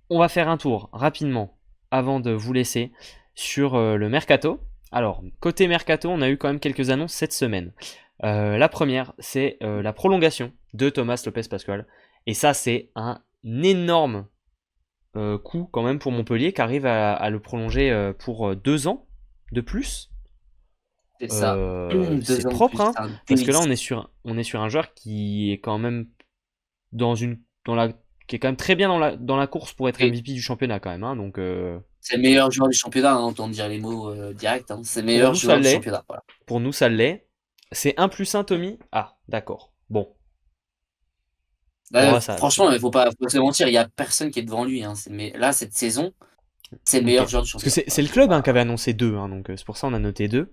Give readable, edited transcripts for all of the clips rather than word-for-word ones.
On va faire un tour rapidement avant de vous laisser sur le mercato. Alors, côté mercato, on a eu quand même quelques annonces cette semaine. La première, c'est la prolongation de Thomas Lopez Pascual. Et ça, c'est un énorme coup quand même pour Montpellier qui arrive à le prolonger pour 2 ans de plus. C'est ça. C'est 2 ans de propre, plus, hein, c'est un parce que là, délice. on est sur un joueur qui est quand même dans une, dans la, qui est quand même très bien dans la course pour être Et MVP du championnat quand même, hein, donc c'est le meilleur joueur du championnat, hein, autant dire les mots, directs, hein. C'est le pour meilleur nous ça joueur du l'est, championnat, voilà. pour nous ça l'est. C'est 1 plus 1 Tommy. Ah, d'accord. Bon, bon ça, Franchement, il faut pas se mentir, il y a personne qui est devant lui, hein. Mais là, cette saison, c'est le ok. meilleur joueur du Parce que championnat, c'est voilà. le club hein, qui avait annoncé 2, hein, donc c'est pour ça on a noté 2. Ouais,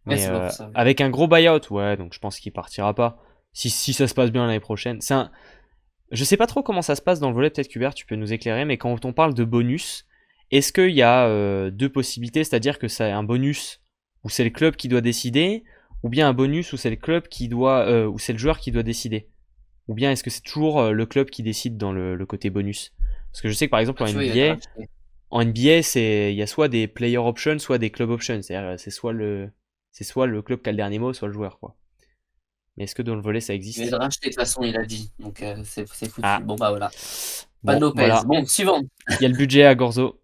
Mais c'est pas pour ça, ouais. avec un gros buyout, ouais, donc je pense qu'il partira pas. Si ça se passe bien l'année prochaine. Je sais pas trop comment ça se passe dans le volet, peut-être qu'Hubert, tu peux nous éclairer, mais quand on parle de bonus, est-ce qu'il y a deux possibilités, c'est-à-dire que c'est un bonus où c'est le club qui doit décider, ou bien un bonus où c'est le club qui doit, où c'est le joueur qui doit décider, ou bien est-ce que c'est toujours le club qui décide dans le côté bonus? Parce que je sais que par exemple Ah, tu vois, il va te racheter. En NBA, il y a soit des player options, soit des club options, c'est-à-dire c'est soit le club qui a le dernier mot, soit le joueur, quoi. Mais est-ce que dans le volet ça Il va existe? te racheter de toute façon, il a dit, donc c'est foutu. Ah, Bon, bah, voilà. Pas de bon, Lopez. voilà. Bon, suivant. Il y a le budget à Gorzo.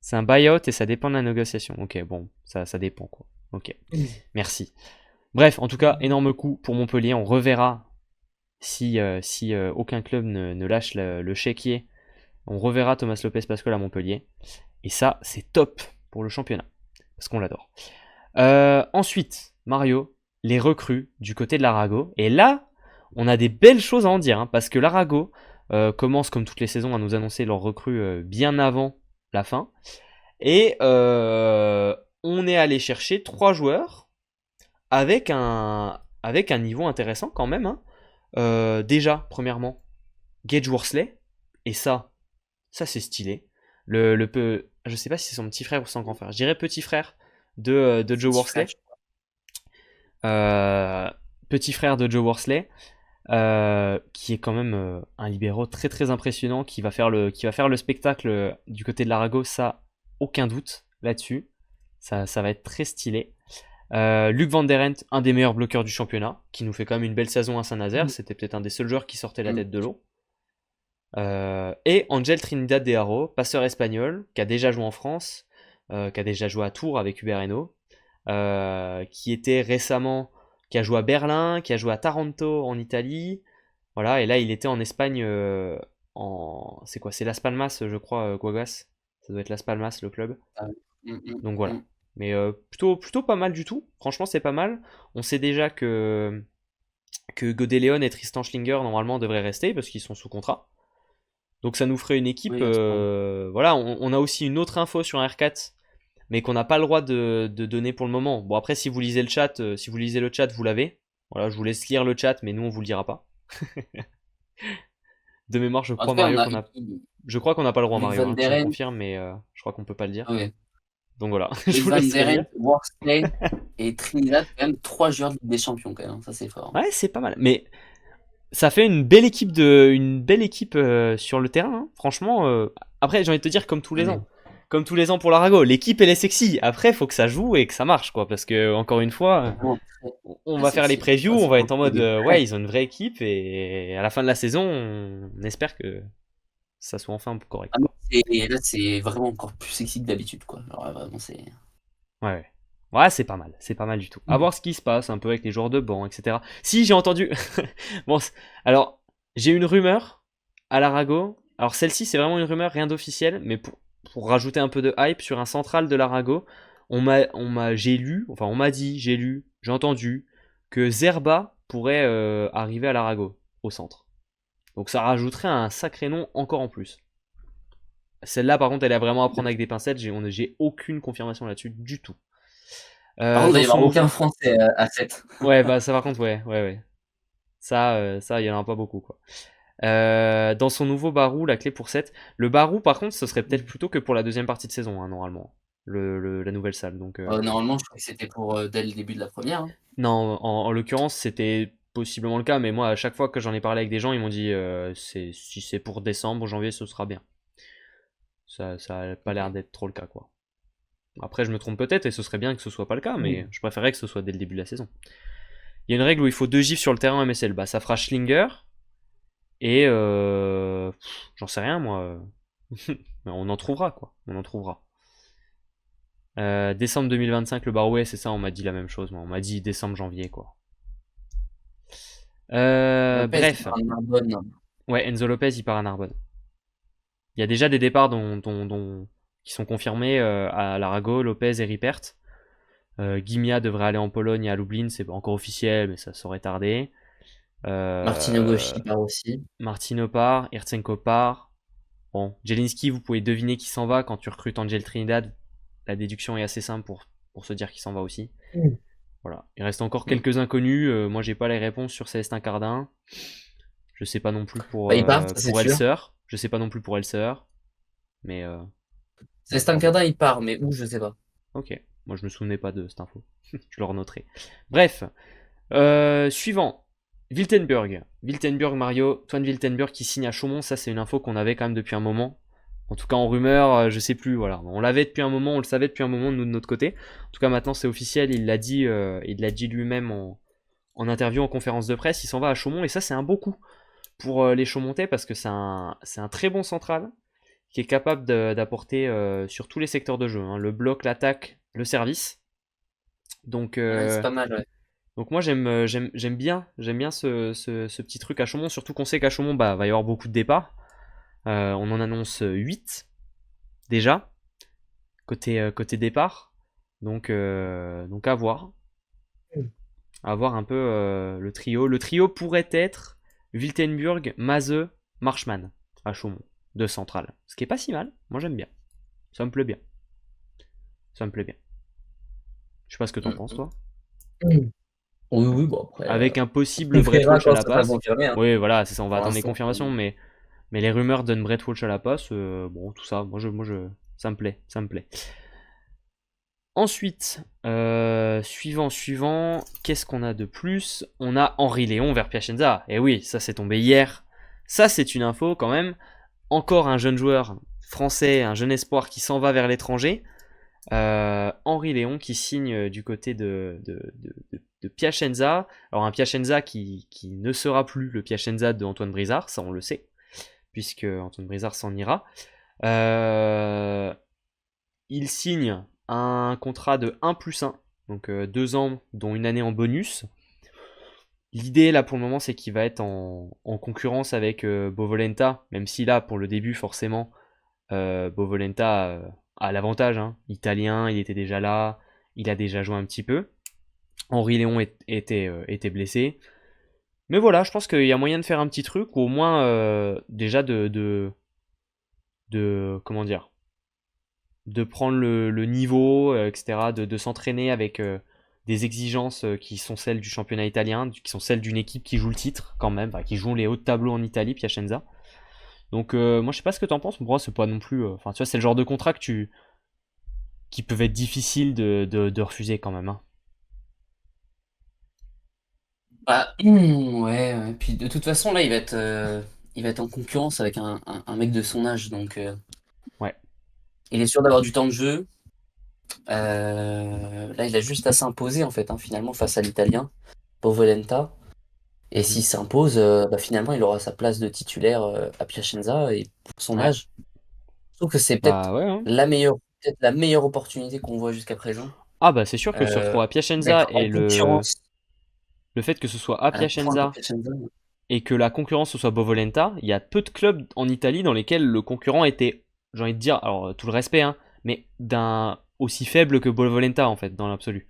C'est un buyout et ça dépend de la négociation. Ok, bon, ça dépend quoi. Ok, merci. Bref, en tout cas, énorme coup pour Montpellier. On reverra si aucun club ne lâche le chéquier. On reverra Thomas Lopez Pascual à Montpellier. Et ça, c'est top pour le championnat. Parce qu'on l'adore. Ensuite, Mario, les recrues du côté de l'Arago. Et là, on a des belles choses à en dire. Hein, parce que l'Arago commence, comme toutes les saisons, à nous annoncer leurs recrues bien avant la fin. Et on est allé chercher 3 joueurs avec un niveau intéressant quand même. Hein. Déjà, premièrement, Gage Worsley. Et ça c'est stylé. Je sais pas si c'est son petit frère ou son grand frère. Je dirais petit frère de Joe Petit frère. Worsley. Euh, Petit frère de Joe Worsley. Qui est quand même un libéro très très impressionnant qui va faire le spectacle du côté de l'Arago, ça aucun doute là-dessus. Ça va être très stylé. Luc Van Der Ent, un des meilleurs bloqueurs du championnat, qui nous fait quand même une belle saison à Saint-Nazaire. C'était peut-être un des seuls joueurs qui sortait la Mm. tête de l'eau. Et Angel Trinidad de Haro, passeur espagnol, qui a déjà joué en France, qui a déjà joué à Tours avec Hubert Hainaut, qui était récemment, qui a joué à Berlin, qui a joué à Taranto en Italie. Voilà, et là il était en Espagne, c'est quoi? C'est Las Palmas, je crois, Guagas. Ça doit être Las Palmas le club. Ah, mm, mm, Donc voilà. mm. Mais plutôt pas mal du tout. Franchement, c'est pas mal. On sait déjà que Godéléon et Tristan Schlinger normalement devraient rester parce qu'ils sont sous contrat. Donc ça nous ferait une équipe. Oui, ensemble. Voilà, on a aussi une autre info sur R4, mais qu'on n'a pas le droit de donner pour le moment. Bon après, si vous lisez le chat, vous l'avez. Voilà, je vous laisse lire le chat, mais nous on vous le dira pas. De mémoire, je En crois tout cas, Mario qu'on a, je crois qu'on n'a pas le droit Luc Mario. Van Hein. Der Tu me Ent, confirmes, mais je crois qu'on peut pas le dire. ouais. Donc voilà, je Luc vous Van laisserai Der lire. Ent, Worsley et Trinidad, quand même 3 joueurs de Ligue des Champions, quand même, hein. Ça, c'est fort. Ouais, c'est pas mal. Mais ça fait une belle équipe sur le terrain. Hein. Franchement, après j'ai envie de te dire Allez. comme tous les ans pour l'Arago, l'équipe elle est sexy. Après, faut que ça joue et que ça marche, quoi. Parce que encore une fois, Vraiment très, on très va faire les sexy. previews, Ça, on c'est va pour être en le mode coup. ouais, ils ont une vraie équipe et à la fin de la saison, on espère que ça soit enfin correct, Ah, quoi. là, c'est vraiment encore plus sexy que d'habitude, quoi. Alors, vraiment, c'est. Ouais, ouais. Ouais, c'est pas mal du tout. À voir ce qui se passe un peu avec les joueurs de banc, etc. Si j'ai entendu, bon, alors j'ai une rumeur à l'Arago. Alors celle-ci, c'est vraiment une rumeur, rien d'officiel, mais pour rajouter un peu de hype sur un central de l'Arago, on m'a dit, j'ai lu, j'ai entendu que Zerba pourrait arriver à l'Arago au centre. Donc ça rajouterait un sacré nom encore en plus. Celle-là, par contre, elle est vraiment à prendre avec des pincettes. J'ai aucune confirmation là-dessus du tout. Par contre, il va Dans y son avoir aucun nouveau. Français à 7. Ouais, bah ça par contre, ouais, ouais, ouais. Ça, il y en a pas beaucoup, quoi. Dans son nouveau Barou, la clé pour 7. Le Barou, par contre, ce serait peut-être plutôt que pour la deuxième partie de saison, hein, normalement. La nouvelle salle. Donc, Normalement, je crois que c'était pour dès le début de la première, hein. non, en l'occurrence, c'était. possiblement le cas, mais moi, à chaque fois que j'en ai parlé avec des gens, ils m'ont dit si c'est pour décembre ou janvier, ce sera bien. Ça a pas l'air Ok. d'être trop le cas, quoi. Après, je me trompe peut-être et ce serait bien que ce soit pas le cas, mais je préférerais que ce soit dès le début de la saison. Il y a une règle où il faut 2 gifs sur le terrain en MSL. Bah, ça fera Schlinger et j'en sais rien, moi. Mais on en trouvera, quoi. On en trouvera. Décembre 2025, le Barouet, c'est ça, on m'a dit la même chose. Moi. On m'a dit décembre, janvier, quoi. Lopez, il Bref. part à Narbonne. Ouais, Enzo Lopez, il part à Narbonne. Il y a déjà des départs qui sont confirmés à Larago, Lopez et Ripert. Gimia devrait aller en Pologne et à Lublin, c'est pas encore officiel, mais ça saurait tarder. Martino Euh, Gauchi part aussi. Martino part, Irtsenko part. Bon, Jelinski, vous pouvez deviner qui s'en va quand tu recrutes Angel Trinidad. La déduction est assez simple pour se dire qu'il s'en va aussi. Voilà. Il reste encore Mm. quelques inconnus. Moi, j'ai pas les réponses sur Célestin Cardin. Je sais pas non plus Bah, il part, ça c'est pour sûr. Elser. Je sais pas non plus pour Elser. Mais Célestin à voir. Cardin, il part, mais où, je sais pas. Ok. Moi, je me souvenais pas de cette info. Je le renoterai. Bref. Suivant. Wiltenburg. Wiltenburg, Mario. Toine Wiltenburg qui signe à Chaumont. Ça, c'est une info qu'on avait quand même depuis un moment. En tout cas, en rumeur, je sais plus. Voilà. On l'avait depuis un moment, on le savait depuis un moment, nous, de notre côté. En tout cas, maintenant, c'est officiel. Il l'a dit lui-même en interview, en conférence de presse. Il s'en va à Chaumont. Et ça, c'est un beau coup pour les Chaumontais parce que c'est un très bon central qui est capable d'apporter sur tous les secteurs de jeu, hein, le bloc, l'attaque, le service. Donc, Ouais, c'est pas mal, ouais. donc moi j'aime bien ce petit truc à Chaumont, surtout qu'on sait qu'à Chaumont bah, va y avoir beaucoup de départs. On en annonce 8 déjà, côté départ. Donc à voir. À voir un peu le trio. Le trio pourrait être Wiltenburg, Mazeux, Marchman à Chaumont, de centrale. Ce qui est pas si mal, moi j'aime bien. Ça me plaît bien. Ça me plaît bien. Je sais pas ce que t'en penses, Mm. toi. Mm. Oui, oui, bon, après, Avec un possible on Brett verra Walsh à quand la ça sera passe. confirmé, hein. Oui, voilà, c'est ça, on va Pour attendre les l'instant. confirmations, mais les rumeurs donnent Brett Walsh à la passe. Bon, tout ça, ça me plaît, ça me plaît. Ensuite, suivant, qu'est-ce qu'on a de plus? On a Henri Léon vers Piacenza. Et oui, ça c'est tombé hier. Ça c'est une info quand même. Encore un jeune joueur français, un jeune espoir qui s'en va vers l'étranger. Henri Léon qui signe du côté de Piacenza. Alors un Piacenza qui ne sera plus le Piacenza de Antoine Brizard, ça on le sait, puisque Antoine Brizard s'en ira. Il signe un contrat de 1+1, donc 2 ans, dont une année en bonus. L'idée là pour le moment c'est qu'il va être en concurrence avec Bovolenta, même si là pour le début forcément Bovolenta a l'avantage, hein. Italien, il était déjà là, il a déjà joué un petit peu. Henri Léon était blessé. Mais voilà, je pense qu'il y a moyen de faire un petit truc, ou au moins déjà comment dire, de prendre le niveau, etc., de s'entraîner avec des exigences qui sont celles du championnat italien, qui sont celles d'une équipe qui joue le titre quand même, enfin, qui joue les hauts de tableau en Italie, Piacenza. Donc moi je sais pas ce que t'en penses, mais pour moi c'est pas non plus. Enfin tu vois, c'est le genre de contrat qui peuvent être difficiles de refuser quand même, hein. Bah, ouais, ouais. Puis de toute façon, là, il va être en concurrence avec un mec de son âge, donc Ouais. il est sûr d'avoir du temps de jeu. Là, il a juste à s'imposer, en fait, hein, finalement, face à l'Italien, Povolenta. Et Mhm. s'il s'impose, bah, finalement, il aura sa place de titulaire à Piacenza. Et pour son Ouais. âge, je trouve que c'est Bah ouais, hein. peut-être la meilleure opportunité qu'on voit jusqu'à présent. Ah bah c'est sûr que se retrouver à Piacenza D'être et en concurrence le fait que ce soit à à la pointe de Piacenza Piacenza. et que la concurrence ce soit Bovolenta, il y a peu de clubs en Italie dans lesquels le concurrent était, j'ai envie de dire, alors tout le respect, hein, mais d'un aussi faible que Bovolenta en fait, dans l'absolu.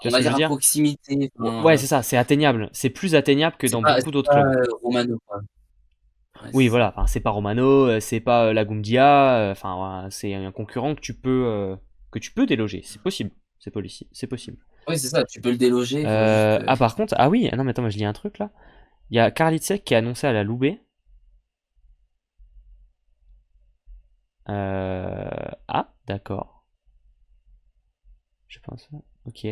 Tu vois On ce va que je veux dire à dire? proximité. Ouais, Enfin, c'est ça, c'est atteignable. C'est plus atteignable que dans beaucoup c'est d'autres pas clubs. Romano, quoi. Ouais, Oui, c'est ça. voilà, enfin, c'est pas Romano, c'est pas Lagumdia, enfin, voilà, c'est un concurrent que tu peux déloger, c'est possible, c'est possible. Oui, c'est ça, tu peux le déloger, il faut juste. Ah, par contre, ah oui, ah non, mais attends, moi, je lis un truc là. Il y a Karlitzek qui est annoncé à la Loubet. Ah, d'accord. Je pense. Ok.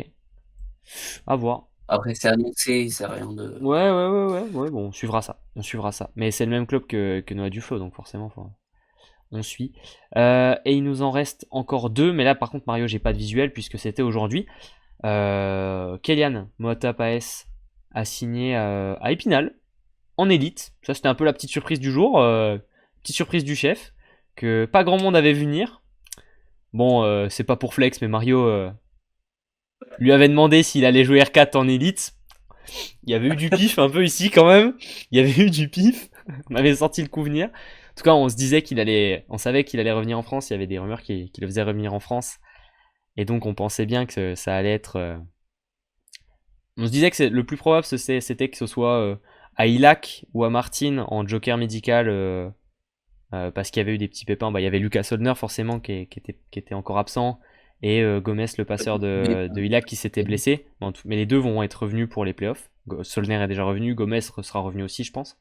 À voir. Après, c'est annoncé, c'est rien de. Ouais, bon, on suivra ça. On suivra ça. Mais c'est le même club que Noah Duflo, donc forcément, on suit. Et il nous en reste encore deux, mais là, par contre, Mario, j'ai pas de visuel puisque c'était aujourd'hui. Kélian Moata Paes a signé à Épinal, en élite. Ça, c'était un peu la petite surprise du jour. Petite surprise du chef, que pas grand monde avait vu venir. Bon, c'est pas pour flex, mais Mario lui avait demandé s'il allait jouer R4 en élite. Il y avait eu du pif un peu ici quand même. Il y avait eu du pif. On avait senti le coup venir. En tout cas, on se disait qu'il allait, on savait qu'il allait revenir en France. Il y avait des rumeurs qui le faisaient revenir en France. Et donc, on pensait bien que ça allait être. On se disait que le plus probable, c'était que ce soit à Ilac ou à Martin en joker médical. Parce qu'il y avait eu des petits pépins. Bah, il y avait Lucas Soldner forcément qui était encore absent. Et Gomez, le passeur de Ilac, qui s'était blessé. Bon, mais les deux vont être revenus pour les playoffs. Solner est déjà revenu, Gomez sera revenu aussi, je pense.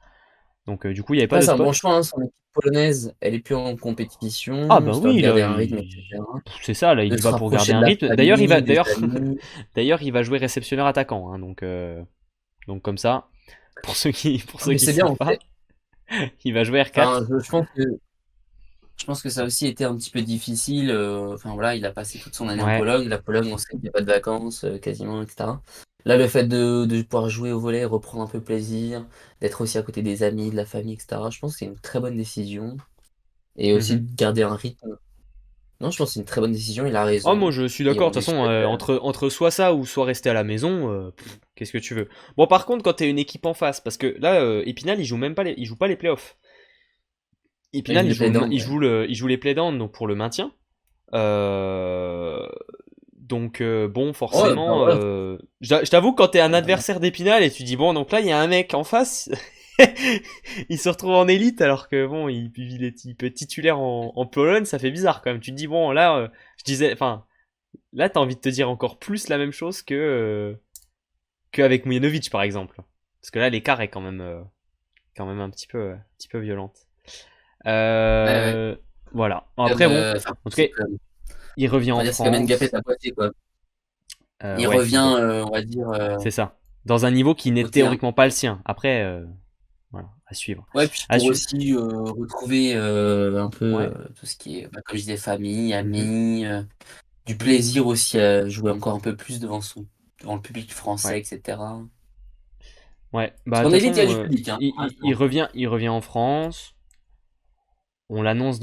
Donc du coup, il n'y avait pas Après, de c'est un spot. bon choix, hein. Son équipe polonaise, elle est plus en Ah compétition, bah ça doit oui, là, garder un rythme, etc. c'est ça, là, il De y se va pour garder rapprocher de un la rythme. D'ailleurs, famille, des amis. d'ailleurs, il va jouer réceptionneur attaquant. Hein, donc comme ça, pour Ah, ceux mais qui c'est bien, savent en pas, fait. il va jouer Enfin, R4. je pense que ça a aussi été un petit peu difficile. Enfin voilà, il a passé toute son année en Ouais. Pologne. La Pologne, on sait qu'il n'y a pas de vacances quasiment, etc. Là, le fait de pouvoir jouer au volley, reprendre un peu plaisir, d'être aussi à côté des amis, de la famille, etc. Je pense que c'est une très bonne décision. Et aussi Mhm. de garder un rythme. Non, je pense que c'est une très bonne décision. Il a Oh, moi raison. je suis Et d'accord. on De toute lui façon, souhaite. entre soit ça ou soit rester à la maison, qu'est-ce que tu veux. Bon, par contre, quand t'es une équipe en face, parce que là, Épinal, il joue même pas il joue pas les playoffs. Il joue Épinal, les playdowns, il ouais. joue il joue les playdowns donc pour le maintien. Euh, donc bon, Oh, bah forcément, voilà. je t'avoue que quand t'es un adversaire d'Épinal et tu dis bon, donc là il y a un mec en face, il se retrouve en élite alors que bon, il peut être titulaire en Pologne, ça fait bizarre quand même. Tu te dis bon, là, je disais, enfin, là t'as envie de te dire encore plus la même chose qu'avec Mujanovic par exemple, parce que là l'écart est quand même un petit peu violente. Ouais, ouais. Euh, voilà. Après bon, Enfin, en tout cas, il revient on va en dire, c'est comme Ngapet France. à Poitiers, quoi. Il Ouais, un peu. revient, on va dire, C'est ça. Dans un niveau qui n'est côté un. théoriquement pas le sien. Après, voilà, à suivre. Ouais, puis À pour suivre. aussi retrouver un peu Ouais. tout ce qui est, bah, comme je disais, famille, Mhm. amis, du plaisir aussi à jouer encore un peu plus devant le public français, Ouais. etc. Ouais. Parce Bah, de qu'en toute élite, il y a façon, du public, hein. il revient en France. On l'annonce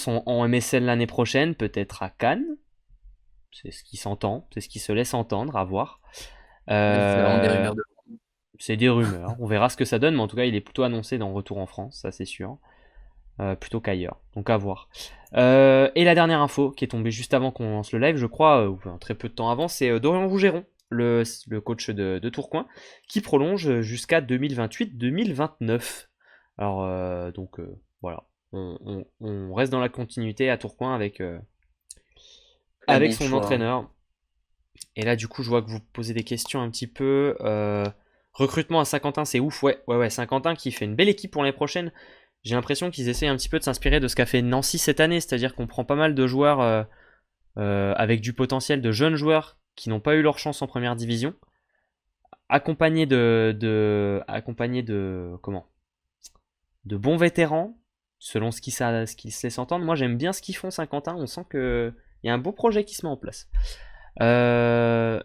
en MSL l'année prochaine, peut-être à Cannes. C'est ce qui s'entend. C'est ce qui se laisse entendre, à voir. Ouais, c'est vraiment des Euh, rumeurs de. c'est des rumeurs. On verra ce que ça donne, mais en tout cas, il est plutôt annoncé dans Retour en France, ça c'est sûr. Plutôt qu'ailleurs. Donc à voir. Et la dernière info qui est tombée juste avant qu'on lance le live, je crois, ou très peu de temps avant, c'est Dorian Rougeron, le coach de Tourcoing, qui prolonge jusqu'à 2028-2029. Alors donc voilà, on reste dans la continuité à Tourcoing Très avec bon son choix. entraîneur. Et là du coup je vois que vous posez des questions un petit peu. Recrutement à Saint-Quentin, c'est ouf, ouais, Saint-Quentin qui fait une belle équipe pour l'année prochaine. J'ai l'impression qu'ils essayent un petit peu de s'inspirer de ce qu'a fait Nancy cette année, c'est-à-dire qu'on prend pas mal de joueurs avec du potentiel, de jeunes joueurs qui n'ont pas eu leur chance en première division, accompagnés de comment, de bons vétérans, selon ce qu'ils se laissent entendre. Moi, j'aime bien ce qu'ils font Saint-Quentin. On sent que il y a un beau projet qui se met en place. Euh,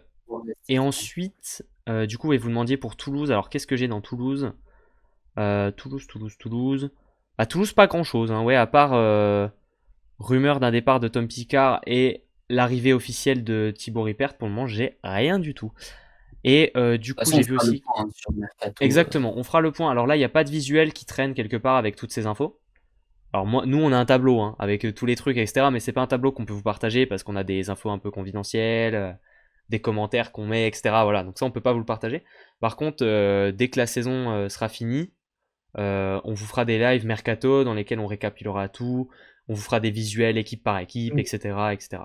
et ensuite, du coup, vous demandiez pour Toulouse. Alors, qu'est-ce que j'ai dans Toulouse? Toulouse. À Toulouse, pas grand-chose. Hein, ouais, à part rumeur d'un départ de Tom Picard et l'arrivée officielle de Thibaut Ripert, pour le moment, j'ai rien du tout. Et du De toute coup, façon, j'ai on vu fera le aussi. point, hein, sur le mercato. Exactement, on fera le point. Alors là, il n'y a pas de visuel qui traîne quelque part avec toutes ces infos. Alors moi, nous, on a un tableau hein, avec tous les trucs, etc. Mais c'est pas un tableau qu'on peut vous partager parce qu'on a des infos un peu confidentielles, des commentaires qu'on met, etc. Voilà, donc ça, on peut pas vous le partager. Par contre, dès que la saison sera finie, on vous fera des lives mercato dans lesquels on récapitulera tout. On vous fera des visuels équipe par équipe, etc. etc.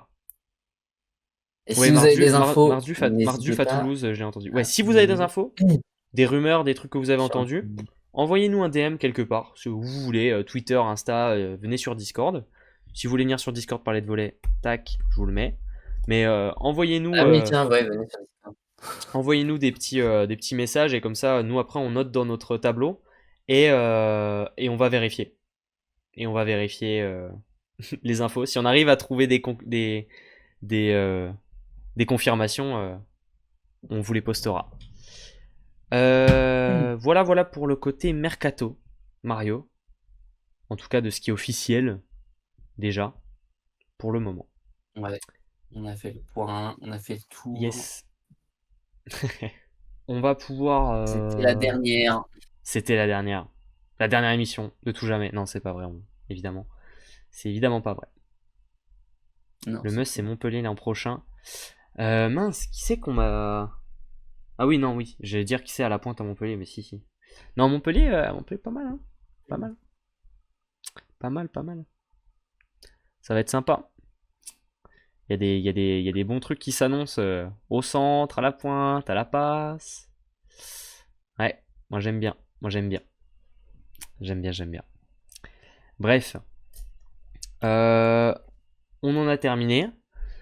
Et Ouais, si vous avez des infos, Marduf n'hésitez à pas Toulouse, j'ai entendu. à Ouais, si vous avez des nous infos, des rumeurs, des trucs que vous avez sur. entendus, envoyez-nous un DM quelque part, si vous voulez, Twitter, Insta, venez sur Discord. Si vous voulez venir sur Discord parler de volet, tac, je vous le mets. Mais envoyez-nous Ah oui, tiens, ouais, venez sur Discord. Envoyez-nous des petits messages et comme ça, nous après, on note dans notre tableau et on va vérifier. Et on va vérifier les infos. Si on arrive à trouver des, euh, des confirmations, on vous les postera. Voilà, voilà pour le côté mercato, Mario. En tout cas, de ce qui est officiel, déjà, pour le moment. Ouais, on a fait le point, on a fait le tour. Yes. On va pouvoir. C'était la dernière. C'était la dernière. La dernière émission de tout jamais. Non, c'est pas vrai, évidemment. C'est évidemment pas vrai. Non, Le c'est Mus, c'est faux. Montpellier l'an prochain. Mince, qui c'est qu'on m'a. Ah oui, non, oui. J'allais dire qui c'est à la pointe à Montpellier, mais si, si. Non, Montpellier, Montpellier, pas mal, hein. Pas mal. Pas mal, pas mal. Ça va être sympa. Il y a des bons trucs qui s'annoncent au centre, à la pointe, à la passe. Ouais, moi j'aime bien. Moi j'aime bien. J'aime bien, j'aime bien. Bref, euh, on en a terminé.